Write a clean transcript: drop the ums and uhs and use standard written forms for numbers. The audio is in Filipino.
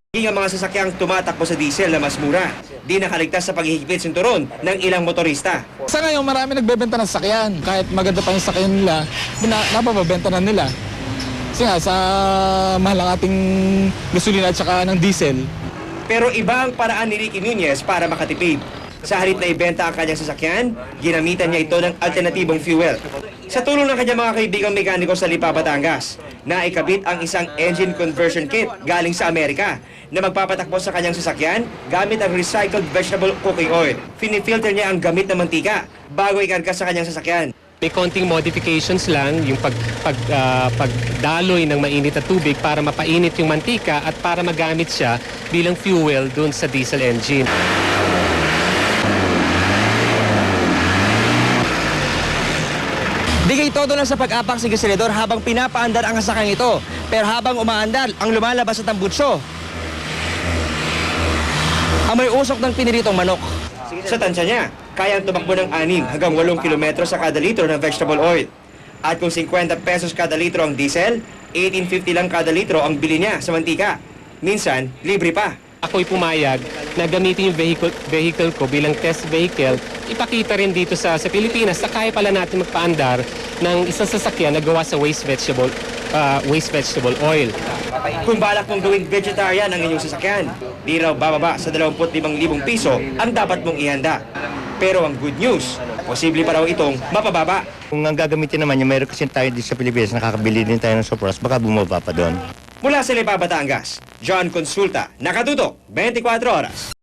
Ang mga sasakyang tumatakbo sa diesel na mas mura, di nakaligtas sa paghihigpit sinturon ng ilang motorista. Sa ngayon, marami nagbebenta ng sakyan. Kahit maganda pa yung sakyan nila, napapabenta na nila. Kasi nga, sa mahal ang ating gasolina at saka ng diesel. Pero iba ang paraan ni Ricky Nunez para makatipid. Sa halip na ibenta ang kanyang sasakyan, ginamitan niya ito ng alternatibong fuel. Sa tulong ng kanyang mga kaibigang mekaniko sa Lipa, Batangas, naikabit ang isang engine conversion kit galing sa Amerika na magpapatakbo sa kanyang sasakyan gamit ang recycled vegetable cooking oil. Finifilter niya ang gamit na mantika bago ikarga sa kanyang sasakyan. May konting modifications lang, yung pagdaloy ng mainit na tubig para mapainit yung mantika at para magamit siya bilang fuel dun sa diesel engine. Bigay todo lang sa pag-apak si gasolidor habang pinapaandar ang sasakyan ito. Pero habang umaandar, ang lumalabas sa tambutso, amoy usok ng piniritong manok. Sa tansya niya, kayang tumakbo ng 6 hanggang 8 kilometro sa kada litro ng vegetable oil. At kung 50 pesos kada litro ang diesel, 18.50 lang kada litro ang bili niya sa mantika. Minsan, libre pa. Ako'y pumayag na gamitin yung vehicle ko bilang test vehicle. Ipakita rin dito sa Pilipinas na kaya pala natin magpaandar ng isang sasakyan na gawa sa waste vegetable oil. Kung balak mong gawing vegetarian ang inyong sasakyan, di raw bababa sa 25,000 piso ang dapat mong ihanda. Pero ang good news, posible pa raw itong mapababa. Kung ang gagamitin naman yung meron kasi tayo dito sa Pilipinas, nakakabili din tayo ng surplus, baka bumaba pa doon. Mula sa Lipa, Batangas, John Consulta, nakatutok 24 oras.